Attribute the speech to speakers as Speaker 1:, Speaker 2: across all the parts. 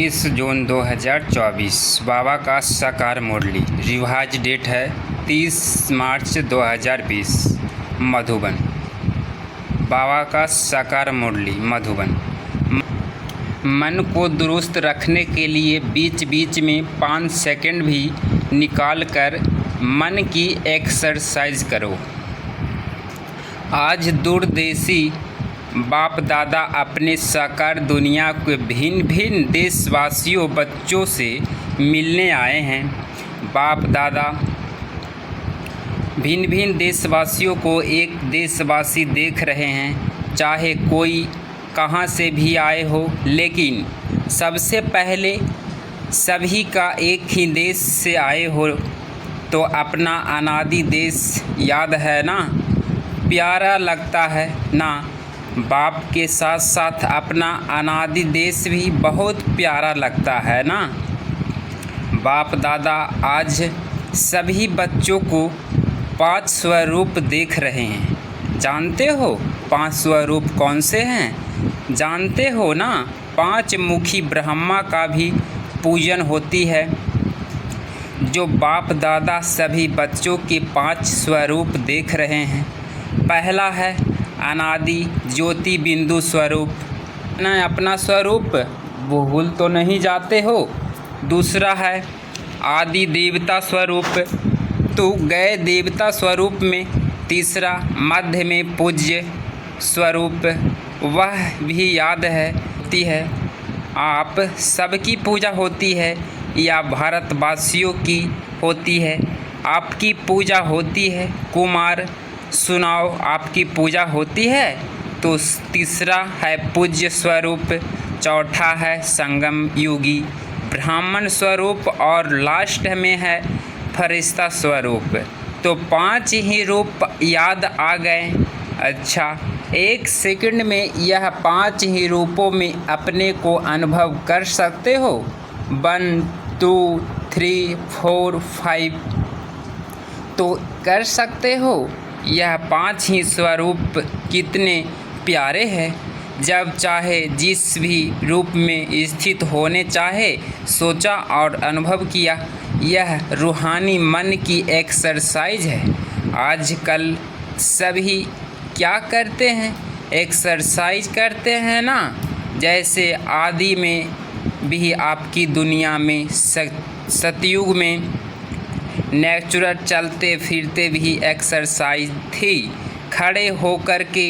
Speaker 1: 30 जून 2024 बाबा का साकार मुरली। Revise date है 30 मार्च 2020 मधुबन। बाबा का साकार मुरली मधुबन। मन को दुरुस्त रखने के लिए बीच बीच में 5 सेकंड भी निकाल कर मन की एक्सरसाइज करो। आज दूरदेशी बाप दादा अपने साकार दुनिया के भिन्न भिन्न देशवासियों बच्चों से मिलने आए हैं। बाप दादा भिन्न भिन्न देशवासियों को एक देशवासी देख रहे हैं, चाहे कोई कहाँ से भी आए हो, लेकिन सबसे पहले सभी का एक ही देश से आए हो तो अपना अनादि देश याद है ना, प्यारा लगता है ना। बाप के साथ साथ अपना अनादि देश भी बहुत प्यारा लगता है ना। बाप दादा आज सभी बच्चों को 5 स्वरूप देख रहे हैं। जानते हो 5 स्वरूप कौन से हैं? जानते हो ना, 5 मुखी ब्रह्मा का भी पूजन होती है। जो बाप दादा सभी बच्चों के 5 स्वरूप देख रहे हैं। पहला है अनादि ज्योति बिंदु स्वरूप, ना अपना स्वरूप भूल तो नहीं जाते हो। दूसरा है आदि देवता स्वरूप, तो गए देवता स्वरूप में। तीसरा मध्य में पूज्य स्वरूप, वह भी याद है आप सबकी पूजा होती है या भारतवासियों की होती है। आपकी पूजा होती है। कुमार सुनाओ, आपकी पूजा होती है? तो तीसरा है पूज्य स्वरूप, चौथा है संगम युगी ब्राह्मण स्वरूप और लास्ट में है फरिश्ता स्वरूप। तो 5 ही रूप याद आ गए। अच्छा, 1 सेकंड में यह 5 ही रूपों में अपने को अनुभव कर सकते हो। 1 2 3 4 5 तो कर सकते हो। यह 5 ही स्वरूप कितने प्यारे हैं। जब चाहे जिस भी रूप में स्थित होने चाहे, सोचा और अनुभव किया। यह रूहानी मन की एक्सरसाइज है। आजकल सभी क्या करते हैं? एक्सरसाइज करते हैं ना। जैसे आदि में भी आपकी दुनिया में सतयुग में नेचुरल चलते फिरते भी एक्सरसाइज थी। खड़े होकर के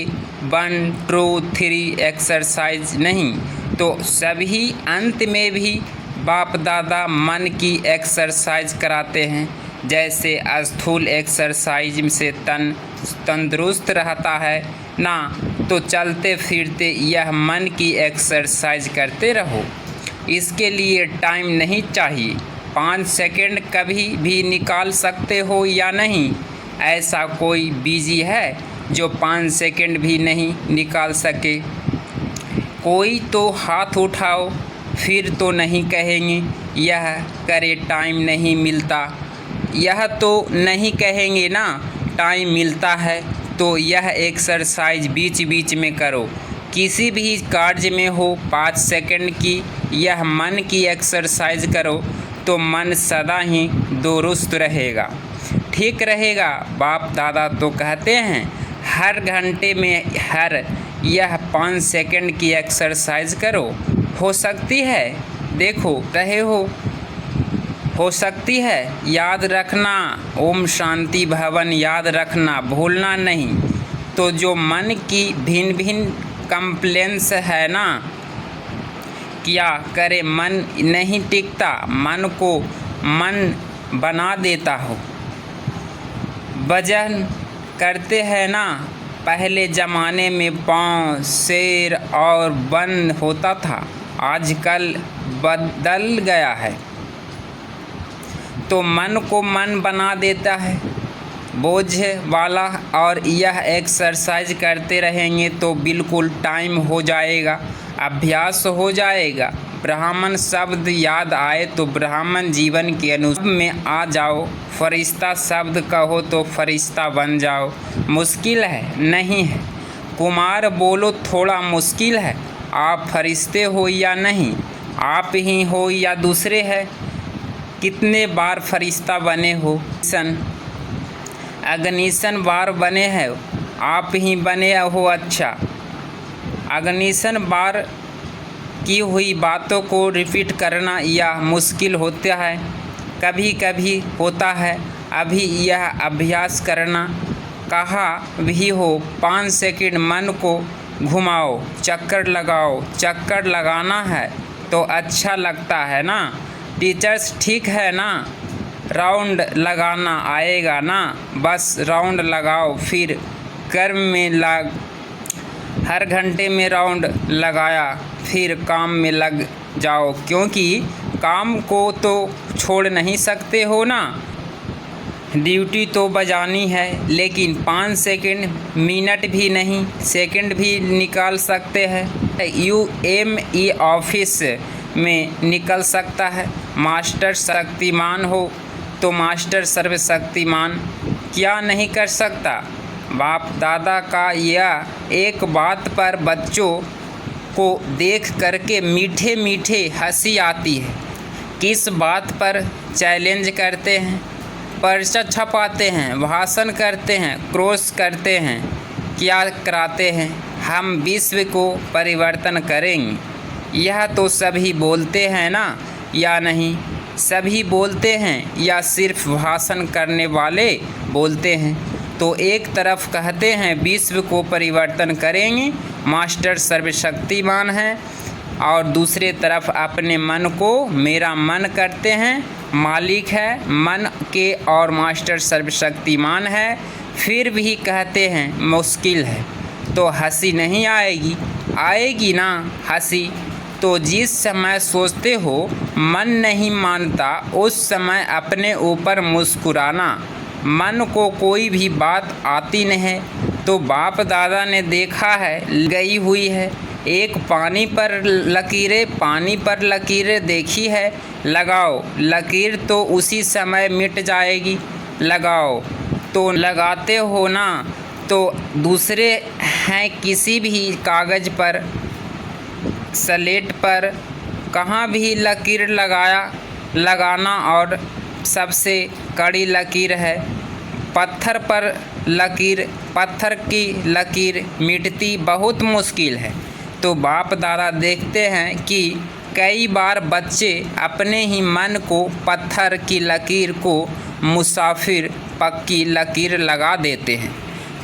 Speaker 1: 1 2 3 एक्सरसाइज नहीं, तो सभी अंत में भी बाप दादा मन की एक्सरसाइज कराते हैं। जैसे स्थूल एक्सरसाइज से तन तंदुरुस्त रहता है ना, तो चलते फिरते यह मन की एक्सरसाइज करते रहो। इसके लिए टाइम नहीं चाहिए। 5 सेकंड कभी भी निकाल सकते हो या नहीं? ऐसा कोई बिजी है जो 5 सेकंड भी नहीं निकाल सके? कोई तो हाथ उठाओ, फिर तो नहीं कहेंगे यह करे टाइम नहीं मिलता। यह तो नहीं कहेंगे ना टाइम मिलता है। तो यह एक्सरसाइज बीच बीच में करो। किसी भी कार्य में हो 5 सेकंड की यह मन की एक्सरसाइज करो तो मन सदा ही दुरुस्त रहेगा, ठीक रहेगा। बाप दादा तो कहते हैं हर घंटे में यह 5 सेकंड की एक्सरसाइज करो। हो सकती है, देखो रहे हो सकती है। याद रखना, ओम शांति भवन याद रखना, भूलना नहीं। तो जो मन की भिन्न भिन्न कंप्लेंट्स है ना, क्या करे, मन नहीं टिकता, मन को मन बना देता हो। वजन करते हैं ना, पहले ज़माने में पाँव शेर और वन होता था, आजकल बदल गया है। तो मन को मन बना देता है बोझ वाला। और यह एक्सरसाइज करते रहेंगे तो बिल्कुल टाइम हो जाएगा, अभ्यास हो जाएगा। ब्राह्मण शब्द याद आए तो ब्राह्मण जीवन के अनुसार में आ जाओ। फरिश्ता शब्द कहो तो फरिश्ता बन जाओ। मुश्किल है? नहीं है। कुमार बोलो थोड़ा मुश्किल है। आप फरिश्ते हो या नहीं? आप ही हो या दूसरे है? कितने बार फरिश्ता बने हो? अग्निशन बार बने हैं, आप ही बने हो। अच्छा, अग्निशन बार की हुई बातों को रिपीट करना यह मुश्किल होता है, कभी कभी होता है। अभी यह अभ्यास करना। कहा भी हो 5 सेकंड मन को घुमाओ, चक्कर लगाओ। चक्कर लगाना है तो अच्छा लगता है ना टीचर्स, ठीक है ना? राउंड लगाना आएगा ना? बस राउंड लगाओ, फिर कर्म में लग। हर घंटे में राउंड लगाया, फिर काम में लग जाओ, क्योंकि काम को तो छोड़ नहीं सकते हो ना। ड्यूटी तो बजानी है, लेकिन 5 सेकंड, मिनट भी नहीं, सेकंड भी निकाल सकते हैं। UME ऑफिस में निकल सकता है। मास्टर शक्तिमान हो तो मास्टर सर्वशक्तिमान क्या नहीं कर सकता? बाप दादा का यह एक बात पर बच्चों को देख करके मीठे मीठे हंसी आती है। किस बात पर चैलेंज करते हैं, पर्चा छपाते हैं, भाषण करते हैं, क्रॉस करते हैं, क्या कराते हैं? हम विश्व को परिवर्तन करेंगे, यह तो सभी बोलते हैं ना, या नहीं? सभी बोलते हैं या सिर्फ भाषण करने वाले बोलते हैं? तो एक तरफ कहते हैं विश्व को परिवर्तन करेंगे, मास्टर सर्वशक्तिमान है, और दूसरे तरफ अपने मन को मेरा मन करते हैं, मालिक है मन के और मास्टर सर्वशक्तिमान है, फिर भी कहते हैं मुश्किल है। तो हंसी नहीं आएगी? आएगी ना हंसी। तो जिस समय सोचते हो मन नहीं मानता, उस समय अपने ऊपर मुस्कुराना। मन को कोई भी बात आती नहीं तो बाप दादा ने देखा है गई हुई है। एक पानी पर लकीरें देखी है, लगाओ लकीर तो उसी समय मिट जाएगी। लगाओ तो लगाते हो ना। तो दूसरे हैं किसी भी कागज़ पर, स्लेट पर, कहाँ भी लकीर लगाना, और सबसे कड़ी लकीर है पत्थर पर लकीर। पत्थर की लकीर मिटती बहुत मुश्किल है। तो बाप दादा देखते हैं कि कई बार बच्चे अपने ही मन को पत्थर की लकीर को मुसाफिर पक्की लकीर लगा देते हैं,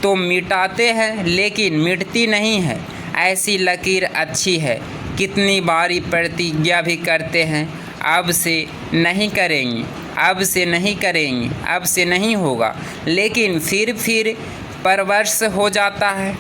Speaker 1: तो मिटाते हैं लेकिन मिटती नहीं है। ऐसी लकीर अच्छी है। कितनी बारी प्रतिज्ञा भी करते हैं, अब से नहीं करेंगे, अब से नहीं करेंगे, अब से नहीं होगा, लेकिन फिर परवर्ष हो जाता है।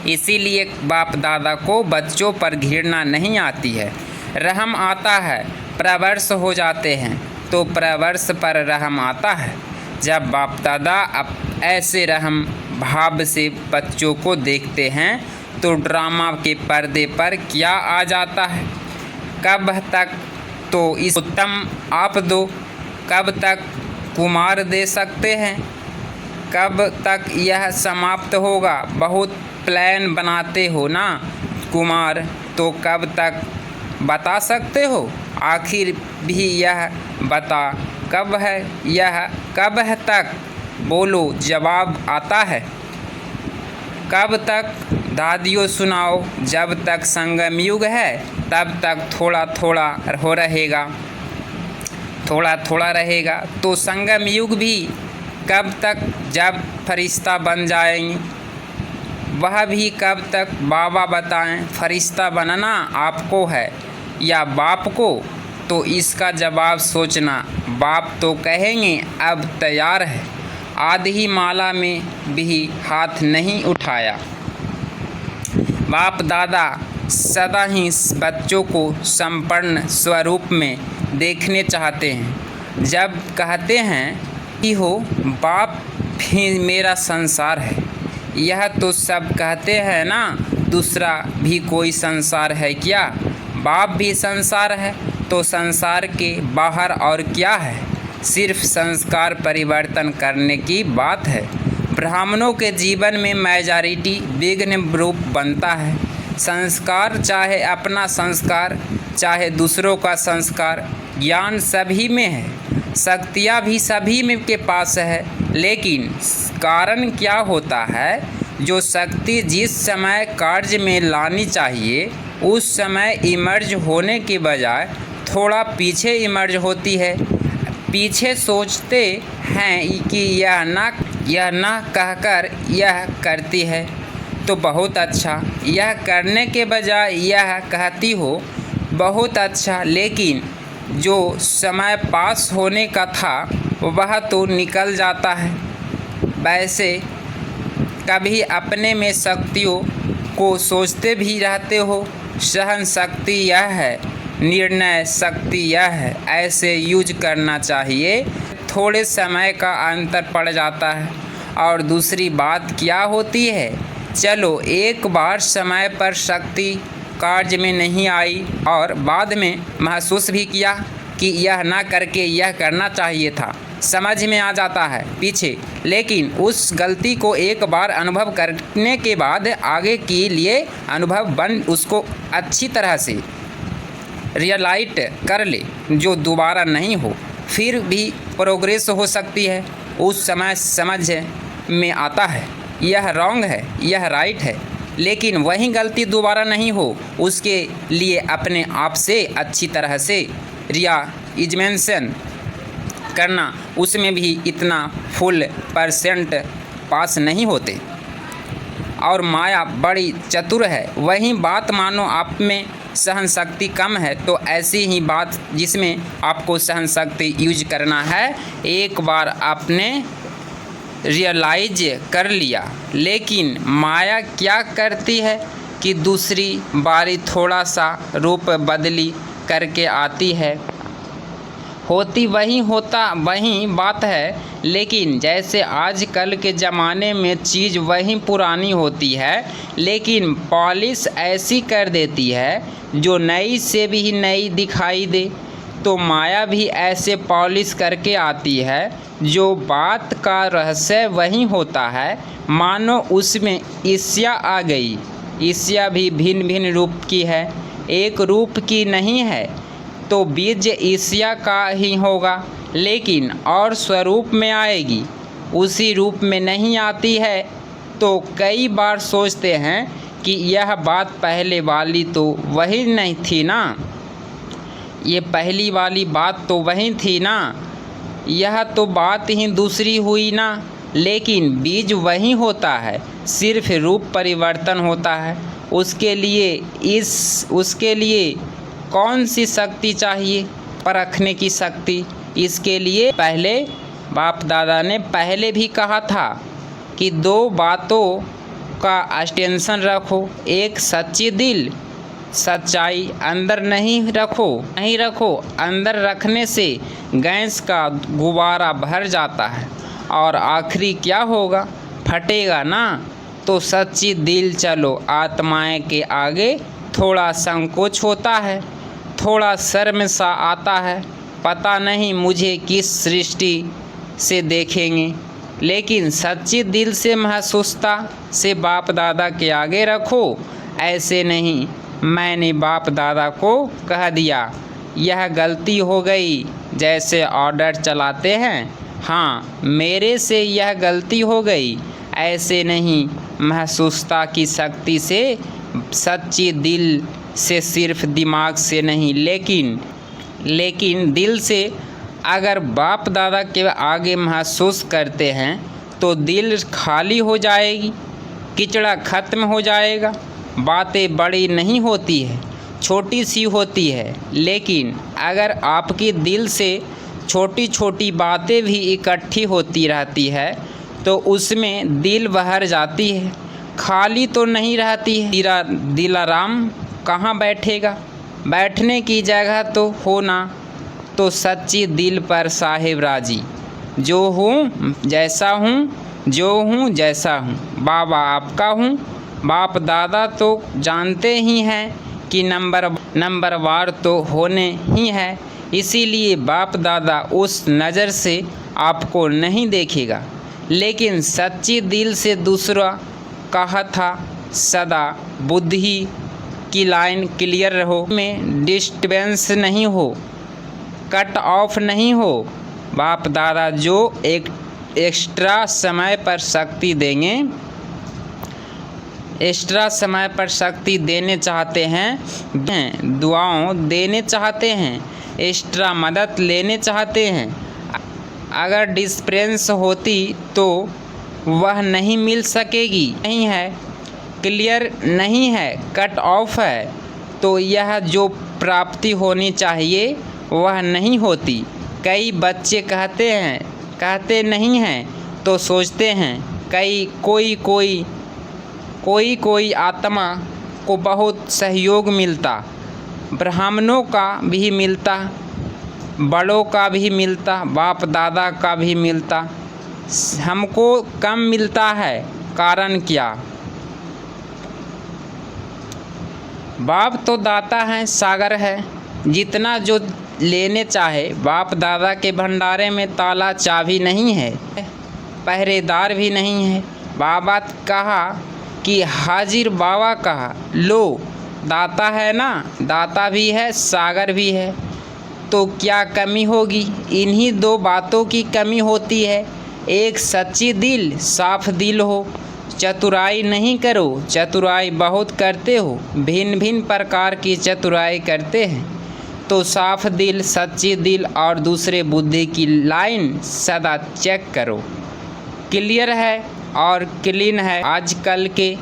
Speaker 1: इसीलिए बाप दादा को बच्चों पर घृणा नहीं आती है, रहम आता है। परवर्ष हो जाते हैं तो परवर्ष पर रहम आता है। जब बाप दादा अब ऐसे रहम भाव से बच्चों को देखते हैं तो ड्रामा के पर्दे पर क्या आ जाता है? कब तक तो इस उत्तम आप दो, कब तक कुमार दे सकते हैं, कब तक यह समाप्त होगा? बहुत प्लान बनाते हो ना कुमार, तो कब तक बता सकते हो? आखिर भी यह बता कब है, यह कब है तक बोलो, जवाब आता है। कब तक दादियों सुनाओ? जब तक संगम युग है तब तक थोड़ा थोड़ा हो रहेगा, थोड़ा थोड़ा रहेगा। तो संगम युग भी कब तक? जब फरिश्ता बन जाएंगे, वह भी कब तक? बाबा बताएं, फरिश्ता बनना आपको है या बाप को? तो इसका जवाब सोचना। बाप तो कहेंगे अब तैयार है, आधी माला में भी हाथ नहीं उठाया। बाप दादा सदा ही बच्चों को संपूर्ण स्वरूप में देखने चाहते हैं। जब कहते हैं कि हो बाप ही मेरा संसार है, यह तो सब कहते हैं ना, दूसरा भी कोई संसार है क्या? बाप भी संसार है, तो संसार के बाहर और क्या है? सिर्फ संस्कार परिवर्तन करने की बात है। ब्राह्मणों के जीवन में मेजॉरिटी विघ्न रूप बनता है। संस्कार चाहे अपना संस्कार, चाहे दूसरों का संस्कार, ज्ञान सभी में है, शक्तियाँ भी सभी में के पास है। लेकिन कारण क्या होता है, जो शक्ति जिस समय कार्य में लानी चाहिए उस समय इमर्ज होने के बजाय थोड़ा पीछे इमर्ज होती है। पीछे सोचते हैं कि यह ना कहकर यह करती है तो बहुत अच्छा, यह करने के बजाय यह कहती हो बहुत अच्छा। लेकिन जो समय पास होने का था वह तो निकल जाता है। वैसे कभी अपने में शक्तियों को सोचते भी रहते हो। सहन शक्ति यह है, निर्णय शक्ति यह है, ऐसे यूज करना चाहिए। थोड़े समय का अंतर पड़ जाता है। और दूसरी बात क्या होती है, चलो एक बार समय पर शक्ति कार्य में नहीं आई और बाद में महसूस भी किया कि यह ना करके यह करना चाहिए था, समझ में आ जाता है पीछे। लेकिन उस गलती को एक बार अनुभव करने के बाद आगे के लिए अनुभव बन उसको अच्छी तरह से रियलाइट कर ले, जो दोबारा नहीं हो, फिर भी प्रोग्रेस हो सकती है। उस समय समझ में आता है यह रॉन्ग है, यह राइट है, लेकिन वही गलती दोबारा नहीं हो, उसके लिए अपने आप से अच्छी तरह से रियलाइजेशन करना, उसमें भी इतना फुल % पास नहीं होते। और माया बड़ी चतुर है। वही बात मानो आप में सहन शक्ति कम है तो ऐसी ही बात जिसमें आपको सहन शक्ति यूज करना है, एक बार आपने रियलाइज कर लिया। लेकिन माया क्या करती है कि दूसरी बारी थोड़ा सा रूप बदली करके आती है, होती वही बात है, लेकिन जैसे आजकल के ज़माने में चीज़ वही पुरानी होती है, लेकिन पॉलिश ऐसी कर देती है जो नई से भी नई दिखाई दे। तो माया भी ऐसे पॉलिश करके आती है, जो बात का रहस्य वही होता है, मानो उसमें ईर्ष्या आ गई। ईर्ष्या भी भिन्न भिन्न रूप की है, एक रूप की नहीं है, तो बीज ईर्ष्या का ही होगा, लेकिन और स्वरूप में आएगी, उसी रूप में नहीं आती है। तो कई बार सोचते हैं कि यह बात पहले वाली तो वही नहीं थी ना, ये पहली वाली बात तो वही थी ना, यह तो बात ही दूसरी हुई ना। लेकिन बीज वही होता है, सिर्फ रूप परिवर्तन होता है। उसके लिए कौन सी शक्ति चाहिए, परखने की शक्ति। इसके लिए पहले बाप दादा ने पहले भी कहा था कि 2 बातों का अटेंशन रखो, एक सच्ची दिल, सच्चाई अंदर नहीं रखो। अंदर रखने से गैस का गुब्बारा भर जाता है और आखिरी क्या होगा, फटेगा ना। तो सच्ची दिल चलो, आत्माएं के आगे थोड़ा संकोच होता है, थोड़ा शर्म सा आता है, पता नहीं मुझे किस सृष्टि से देखेंगे। लेकिन सच्ची दिल से महसूसता से बाप दादा के आगे रखो। ऐसे नहीं मैंने बाप दादा को कह दिया, यह गलती हो गई, जैसे ऑर्डर चलाते हैं, हाँ मेरे से यह गलती हो गई। ऐसे नहीं, महसूसता की शक्ति से, सच्ची दिल से, सिर्फ दिमाग से नहीं, लेकिन दिल से। अगर बाप दादा के आगे महसूस करते हैं तो दिल खाली हो जाएगी, किचड़ा खत्म हो जाएगा। बातें बड़ी नहीं होती है, छोटी सी होती है, लेकिन अगर आपकी दिल से छोटी छोटी बातें भी इकट्ठी होती रहती है तो उसमें दिल बहर जाती है, खाली तो नहीं रहती है। दिलाराम कहाँ बैठेगा, बैठने की जगह तो होना। तो सच्ची दिल पर साहिब राजी, जो हूँ जैसा हूँ, जो हूँ जैसा हूँ, बाबा आपका हूँ। बाप दादा तो जानते ही हैं कि नंबरवार तो होने ही है, इसीलिए बाप दादा उस नज़र से आपको नहीं देखेगा। लेकिन सच्ची दिल से दूसरा कहा था, सदा बुद्धि की लाइन क्लियर हो, में डिस्टर्बेंस नहीं हो, कट ऑफ नहीं हो। बाप दादा जो एक एक्स्ट्रा समय पर शक्ति देंगे, एक्स्ट्रा समय पर शक्ति देने चाहते हैं, दुआओं देने चाहते हैं, एक्स्ट्रा मदद लेने चाहते हैं। अगर डिस्प्रेंस होती तो वह नहीं मिल सकेगी, नहीं है, क्लियर नहीं है, कट ऑफ है, तो यह जो प्राप्ति होनी चाहिए वह नहीं होती। कई बच्चे कहते नहीं हैं तो सोचते हैं कोई आत्मा को बहुत सहयोग मिलता, ब्राह्मणों का भी मिलता, बड़ों का भी मिलता, बाप दादा का भी मिलता, हमको कम मिलता है, कारण क्या? बाप तो दाता है, सागर है, जितना जो लेने चाहे। बाप दादा के भंडारे में ताला चाबी नहीं है, पहरेदार भी नहीं है। बाबा कहा कि हाजिर बाबा कहा, लो दाता है ना, दाता भी है, सागर भी है, तो क्या कमी होगी? इन्हीं दो बातों की कमी होती है। एक सच्ची दिल, साफ दिल हो, चतुराई नहीं करो, चतुराई बहुत करते हो, भिन्न भिन्न प्रकार की चतुराई करते हैं, तो साफ दिल, सच्ची दिल और दूसरे बुद्धि की लाइन सदा चेक करो, क्लियर है और क्लीन है। आजकल के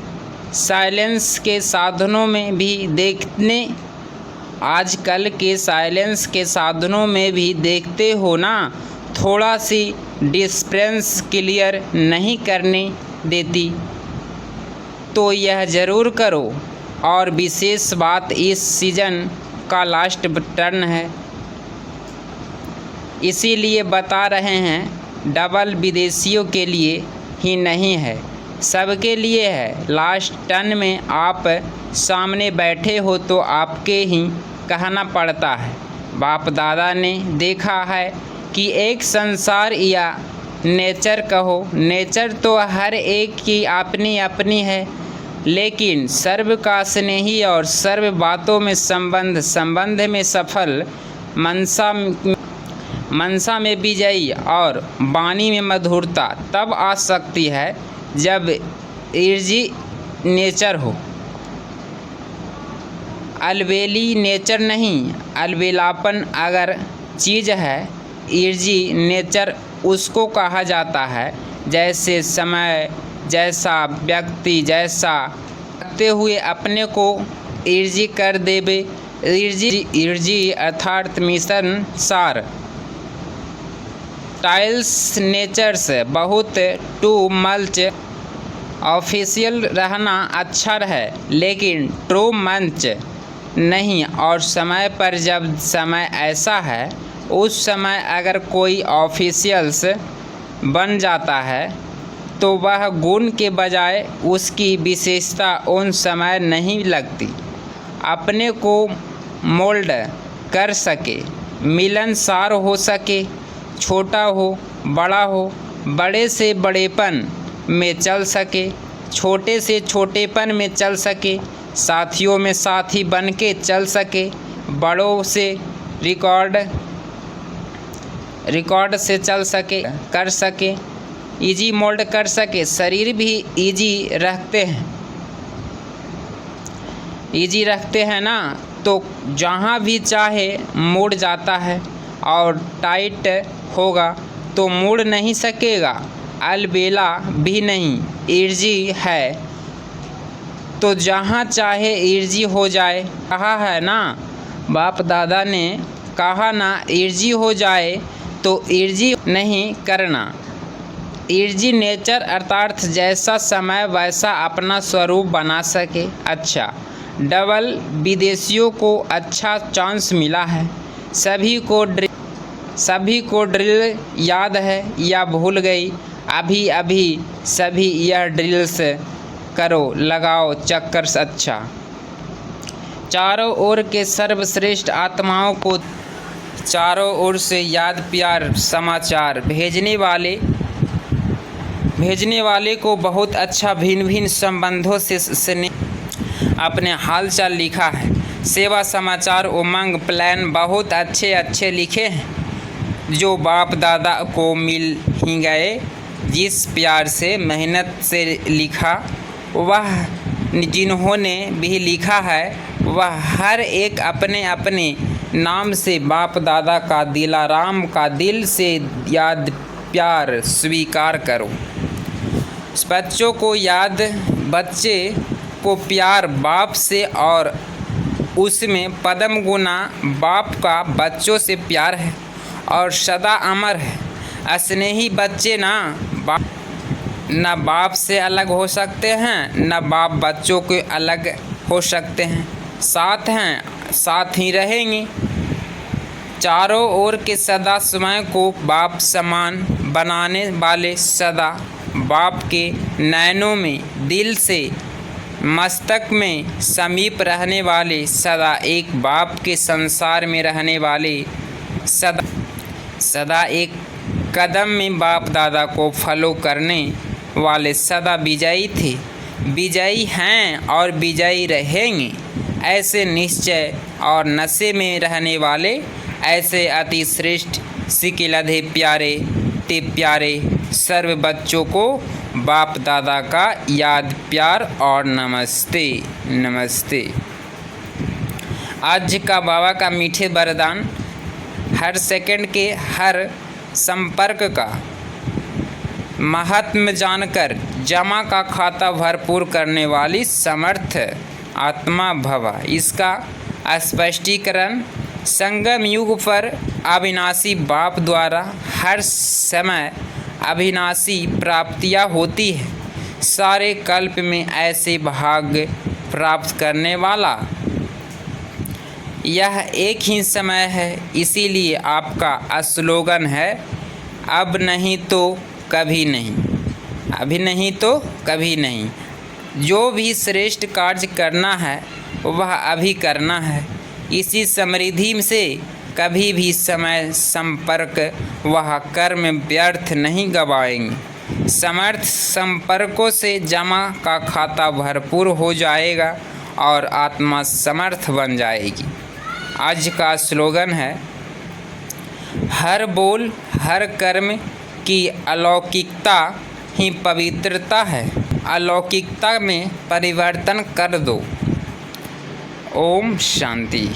Speaker 1: साइलेंस के साधनों में भी देखते हो ना, थोड़ा सी डिस्प्रेंस क्लियर नहीं करने देती, तो यह ज़रूर करो। और विशेष बात, इस सीज़न का लास्ट टर्न है, इसीलिए बता रहे हैं, डबल विदेशियों के लिए ही नहीं है, सबके लिए है। लास्ट टर्न में आप सामने बैठे हो तो आपके ही कहना पड़ता है। बाप दादा ने देखा है कि एक संसार या नेचर कहो, नेचर तो हर एक की अपनी अपनी है, लेकिन सर्व का स्नेही और सर्व बातों में संबंध में सफल, मनसा में विजयी और वाणी में मधुरता तब आ सकती है जब ईर्जी नेचर हो, अलबेली नेचर नहीं। अलबेलापन अगर चीज़ है, ईर्जी नेचर उसको कहा जाता है। जैसे समय, जैसा व्यक्ति, जैसा रखते हुए अपने को ईर्जी कर देवे, ईर्जी अर्थात मिशन सार। टाइल्स नेचर्स बहुत टू मच ऑफिशियल रहना अच्छा है, लेकिन ट्रू मंच नहीं। और समय पर जब समय ऐसा है, उस समय अगर कोई ऑफिशियल्स बन जाता है तो वह गुण के बजाय उसकी विशेषता उन समय नहीं लगती, अपने को मोल्ड कर सके, मिलनसार हो सके, छोटा हो बड़ा हो, बड़े से बड़ेपन में चल सके, छोटे से छोटेपन में चल सके, साथियों में साथी बन के चल सके, बड़ों से रिकॉर्ड से चल सके, कर सके, इजी मोल्ड कर सके। शरीर भी इजी रखते हैं ना, तो जहाँ भी चाहे मुड़ जाता है, और टाइट होगा तो मुड़ नहीं सकेगा, अलबेला भी नहीं, ईर्जी है तो जहाँ चाहे ईर्जी हो जाए। कहा है ना, बाप दादा ने कहा ना, ईर्जी हो जाए तो ईर्जी नहीं करना। ईर्जी नेचर अर्थात जैसा समय वैसा अपना स्वरूप बना सके। अच्छा, डबल विदेशियों को अच्छा चांस मिला है। सभी को ड्रिल याद है या भूल गई? अभी सभी यह ड्रिल्स करो, लगाओ चक्कर। अच्छा, चारों ओर के सर्वश्रेष्ठ आत्माओं को चारों ओर से याद प्यार समाचार भेजने वाले को बहुत अच्छा भिन्न भिन्न संबंधों से अपने हालचाल लिखा है। सेवा समाचार उमंग प्लान बहुत अच्छे अच्छे लिखे हैं जो बाप दादा को मिल ही गए। जिस प्यार से मेहनत से लिखा वह जिन्होंने भी लिखा है वह हर एक अपने अपने नाम से बाप दादा का दिलाराम का दिल से याद प्यार स्वीकार करो। बच्चों को याद बच्चे को प्यार बाप से और उसमें पदम गुना बाप का बच्चों से प्यार है और सदा अमर है। स्नेही बच्चे न बाप से अलग हो सकते हैं न बाप बच्चों के अलग हो सकते हैं। साथ हैं साथ ही रहेंगे। चारों ओर के सदा स्वयं को बाप समान बनाने वाले सदा बाप के नैनों में दिल से मस्तक में समीप रहने वाले सदा एक बाप के संसार में रहने वाले सदा एक कदम में बाप दादा को फॉलो करने वाले सदा विजयी थे, विजयी हैं और विजयी रहेंगे। ऐसे निश्चय और नशे में रहने वाले ऐसे अति श्रेष्ठ सिकिलधे प्यारे ते प्यारे सर्व बच्चों को बाप दादा का याद प्यार और नमस्ते नमस्ते। आज का बाबा का मीठे वरदान हर सेकंड के हर संपर्क का महात्म्य जानकर जमा का खाता भरपूर करने वाली समर्थ आत्मा भवा। इसका स्पष्टीकरण संगम युग पर अविनाशी बाप द्वारा हर समय अविनाशी प्राप्तियाँ होती है। सारे कल्प में ऐसे भाग्य प्राप्त करने वाला यह एक ही समय है। इसीलिए आपका स्लोगन है अब नहीं तो कभी नहीं, अभी नहीं तो कभी नहीं। जो भी श्रेष्ठ कार्य करना है वह अभी करना है। इसी समृद्धि से कभी भी समय संपर्क वह कर्म व्यर्थ नहीं गवाएंगे। समर्थ संपर्कों से जमा का खाता भरपूर हो जाएगा और आत्मा समर्थ बन जाएगी। आज का स्लोगन है हर बोल हर कर्म की अलौकिकता ही पवित्रता है। अलौकिकता में परिवर्तन कर दो। ओम शांति।